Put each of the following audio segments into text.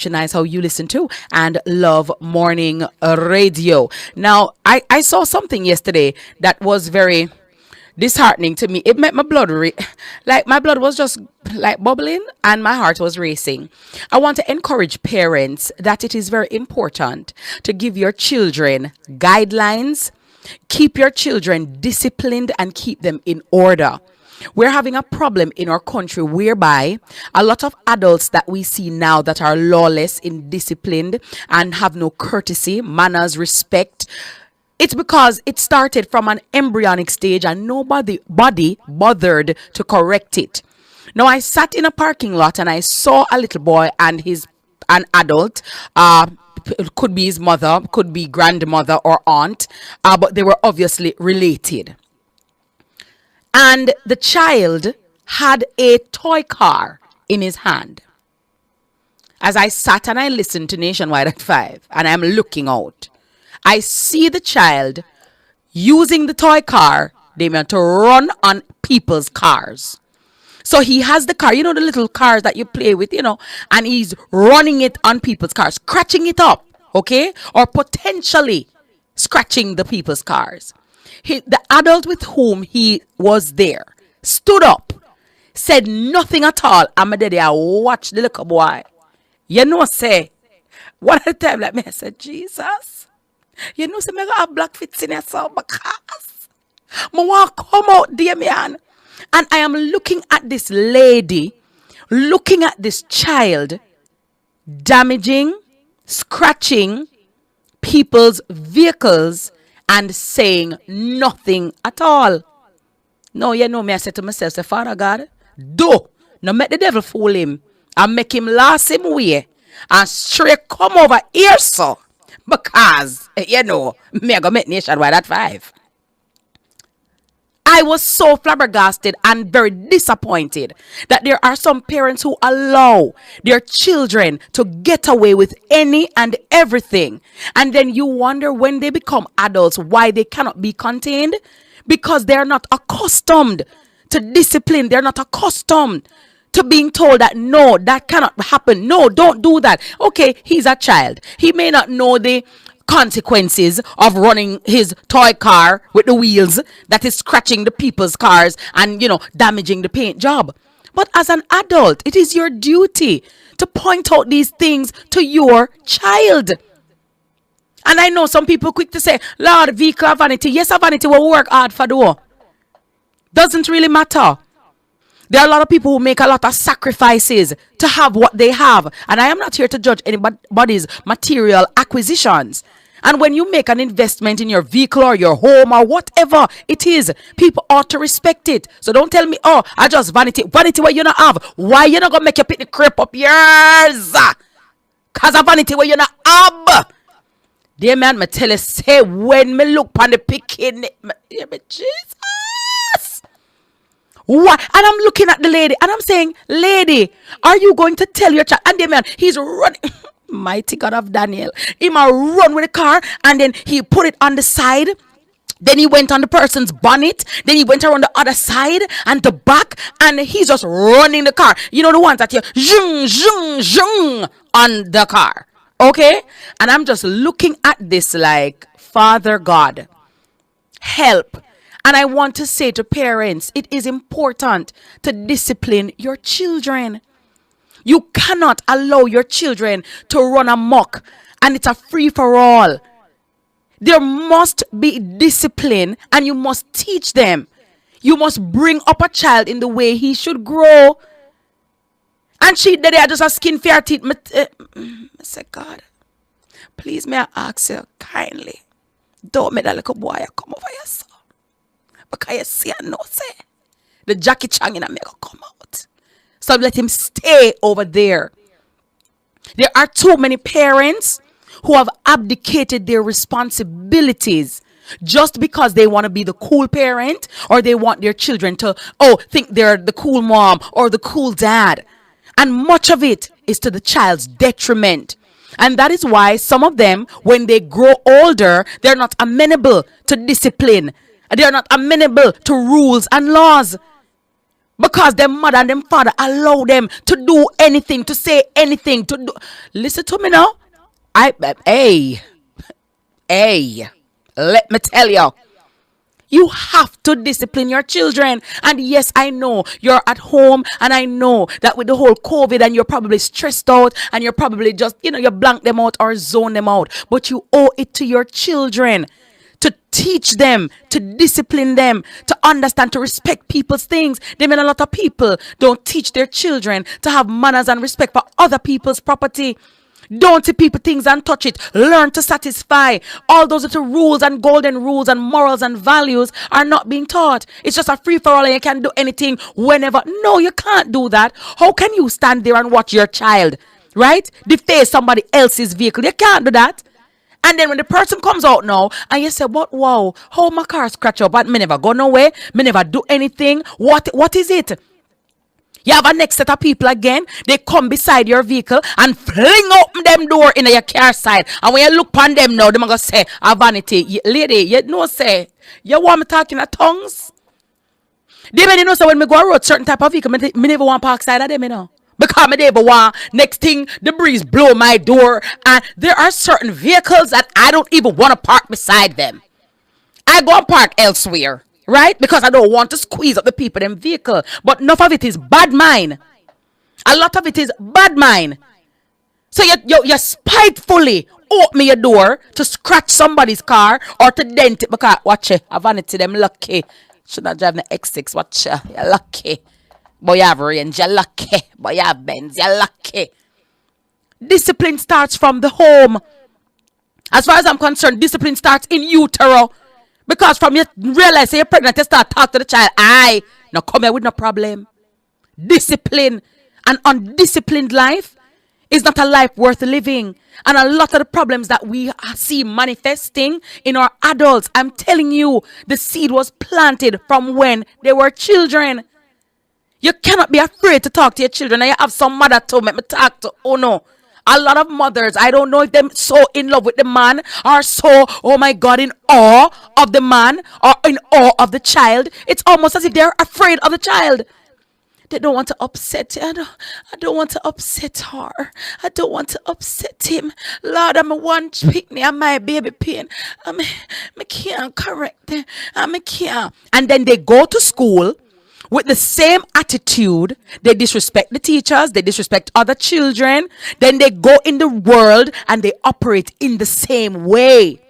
revolutionize how you listen to and love morning radio. Now, I saw something yesterday that was very disheartening to me. It made my blood like my blood was just like bubbling and my heart was racing. I want to encourage parents that it is very important to give your children guidelines, keep your children disciplined and keep them in order. We're having a problem in our country whereby a lot of adults that we see now that are lawless, indisciplined, and have no courtesy, manners, respect. It's because it started from an embryonic stage and nobody bothered to correct it. Now, I sat in a parking lot and I saw a little boy and an adult. It could be his mother, could be grandmother or aunt, but they were obviously related. And the child had a toy car in his hand. As I sat and I listened to Nationwide at 5 and I'm looking out, I see the child using the toy car, Damien, to run on people's cars. So he has the car, the little cars that you play with, and he's running it on people's cars, scratching it up, okay? Or potentially scratching the people's cars. The adult with whom he was there stood up, said nothing at all. And my daddy, I watched the little boy. Say, one at a time, like me, I said, Jesus, say, me got a black fits in yourself because I want to come out there, man. And I am looking at this lady, looking at this child, damaging, scratching people's vehicles, and saying nothing at all. No, me, I said to myself, say, Father God, no make the devil fool him and make him last him way and straight come over here, so. Because, me I go make Nationwide at 5. I was so flabbergasted and very disappointed that there are some parents who allow their children to get away with any and everything. And then you wonder when they become adults why they cannot be contained. Because they're not accustomed to discipline. They're not accustomed to being told that no, that cannot happen. No, don't do that. Okay, he's a child. He may not know the consequences of running his toy car with the wheels that is scratching the people's cars and damaging the paint job. But as an adult, it is your duty to point out these things to your child. And I know some people quick to say, Lord, vehicle vanity. Yes, a vanity will work hard for though. Doesn't really matter. There are a lot of people who make a lot of sacrifices to have what they have. And I am not here to judge anybody's material acquisitions. And when you make an investment in your vehicle or your home or whatever it is, people ought to respect it. So don't tell me, oh, I just vanity. Vanity where you not have. Why you not going to make your pitney creep up yours? Because of vanity where you not have. Dear man, me tell you, say, when me look on the picking, Jesus. Why? And I'm looking at the lady and I'm saying, lady, are you going to tell your child? And dear man, he's running. Mighty God of Daniel. He might run with the car and then he put it on the side. Then he went on the person's bonnet. Then he went around the other side and the back. And he's just running the car. You know the ones that you zhung, zhung, zhung on the car. Okay? And I'm just looking at this like, Father God, help. And I want to say to parents, it is important to discipline your children. You cannot allow your children to run amok and it's a free-for-all. There must be discipline and you must teach them. You must bring up a child in the way he should grow. And she did it just a skin fair teeth. I said, God, please may I ask you kindly, don't make that little boy come over here, sir. Because you see and know, say, the Jackie Chan in America come out. So let him stay over there. There are too many parents who have abdicated their responsibilities just because they want to be the cool parent or they want their children to, think they're the cool mom or the cool dad. And much of it is to the child's detriment. And that is why some of them, when they grow older, they're not amenable to discipline. They're not amenable to rules and laws. because their mother and them father allow them to do anything, to say anything, to do. Listen to me now. Hey, hey, let me tell you. You have to discipline your children. And yes, I know you're at home, and I know that with the whole COVID and you're probably stressed out and you're probably just, you blank them out or zone them out. But you owe it to your children to teach them, to discipline them, to understand, to respect people's things. They mean a lot of people don't teach their children to have manners and respect for other people's property. Don't see people things and touch it. Learn to satisfy. All those little rules and golden rules and morals and values are not being taught. It's just a free for all and you can do anything whenever. No, you can't do that. How can you stand there and watch your child, right, deface somebody else's vehicle? You can't do that. And then when the person comes out now and you say, "But wow, how my car scratch up? But me never go nowhere. Me never do anything. What is it?" You have a next set of people again. They come beside your vehicle and fling open them door in your car side. And when you look upon them now, they're going to say, "A vanity. Lady, you know, say, you want me talking in tongues?" They may know, so when me go road certain type of vehicle, me never want park side of them, Because me never want, next thing, the breeze blow my door. And there are certain vehicles that I don't even want to park beside them. I go and park elsewhere. Right? Because I don't want to squeeze up the people in vehicle. But enough of it is bad mind. A lot of it is bad mind. So you spitefully open your door to scratch somebody's car or to dent it because, watch it, I vanity them lucky. Should not drive the X6, watch it, you're lucky. Boy, you have range, you're lucky. Boy, you have Benz, you're lucky. Discipline starts from the home. As far as I'm concerned, discipline starts in utero. Because from you realize you're pregnant, you start talk to the child. Now come here with no problem. Discipline. An undisciplined life is not a life worth living. And a lot of the problems that we see manifesting in our adults, I'm telling you, the seed was planted from when they were children. You cannot be afraid to talk to your children. And you have some mother to make me talk to. Oh no. A lot of mothers, I don't know if they're so in love with the man or so, oh my God, in awe of the man or in awe of the child. It's almost as if they're afraid of the child. They don't want to upset her. I don't want to upset her. I don't want to upset him. Lord, I'm a one picnic. I'm my baby pain. I can't correct them. I can't. And then they go to school with the same attitude. They disrespect the teachers, they disrespect other children, then they go in the world and they operate in the same way.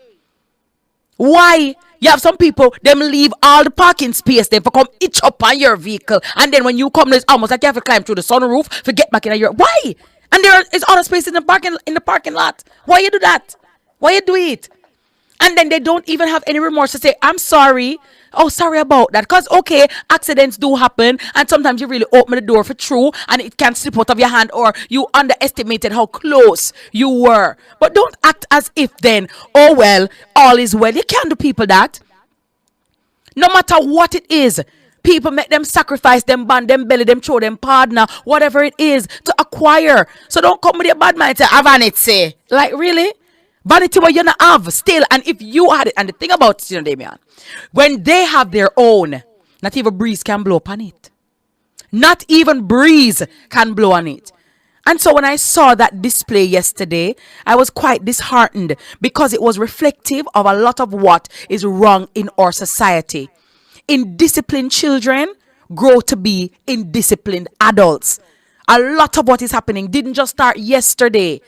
Why? You have some people, them leave all the parking space, they for come itch up on your vehicle, and then when you come, it's almost like you have to climb through the sunroof to get back in your. Why? And there is other space in the parking lot. Why you do that? Why you do it? And then they don't even have any remorse to say, "I'm sorry. Oh, sorry about that." Because, okay, accidents do happen. And sometimes you really open the door for true. And it can slip out of your hand. Or you underestimated how close you were. But don't act as if then, oh, well, all is well. You can't do people that. No matter what it is. People make them sacrifice, them band, them belly, them throw, them partner. Whatever it is to acquire. So don't come with your bad mind. Say, "I vanity." Like, really? Vanity what you not have still. And if you had it, and the thing about it, Damian, when they have their own, not even breeze can blow upon it. Not even breeze can blow on it. And so when I saw that display yesterday, I was quite disheartened because it was reflective of a lot of what is wrong in our society. Indisciplined children grow to be indisciplined adults. A lot of what is happening didn't just start yesterday.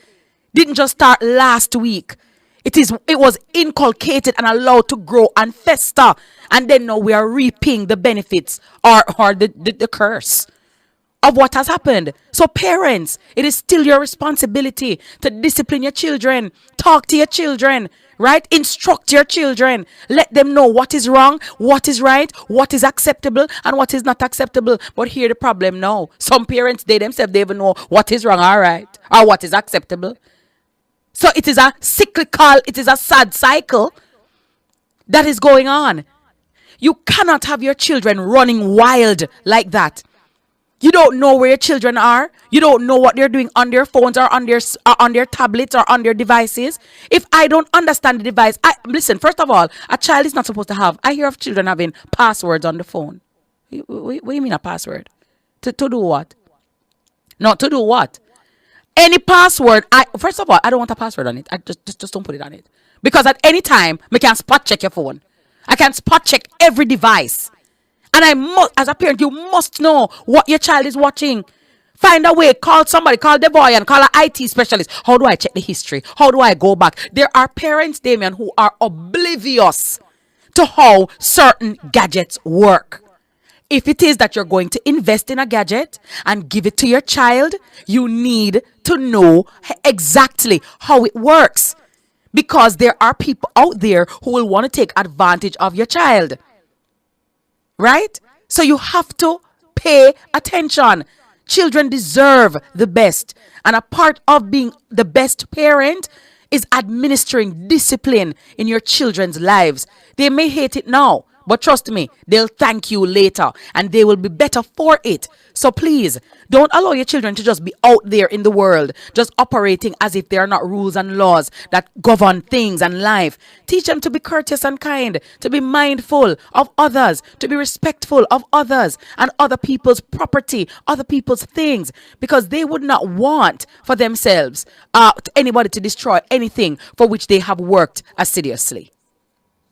Didn't just start last week. It was inculcated and allowed to grow and fester. And then now we are reaping the benefits or the curse of what has happened. So parents, it is still your responsibility to discipline your children. Talk to your children, right? Instruct your children. Let them know what is wrong, what is right, what is acceptable, and what is not acceptable. But here the problem now. Some parents, they themselves, they even know what is wrong, all right, or what is acceptable. So it is a cyclical, it is a sad cycle that is going on. You cannot have your children running wild like that. You don't know where your children are. You don't know what they're doing on their phones or on their tablets or on their devices. If I don't understand the device, listen, first of all, a child is not supposed to have, I hear of children having passwords on the phone. What do you mean a password? To do what? Not to do what? Any password. I first of all, I don't want a password on it. I just don't put it on it. Because at any time, I can spot check your phone. I can spot check every device. And I must, as a parent, you must know what your child is watching. Find a way, call somebody, call the boy and call an IT specialist. How do I check the history? How do I go back? There are parents, Damien, who are oblivious to how certain gadgets work. If it is that you're going to invest in a gadget and give it to your child, you need to know exactly how it works. Because there are people out there who will want to take advantage of your child. Right? So you have to pay attention. Children deserve the best. And a part of being the best parent is administering discipline in your children's lives. They may hate it now, but trust me, they'll thank you later and they will be better for it. So please, don't allow your children to just be out there in the world, just operating as if there are not rules and laws that govern things and life. Teach them to be courteous and kind, to be mindful of others, to be respectful of others and other people's property, other people's things, because they would not want for themselves anybody to destroy anything for which they have worked assiduously.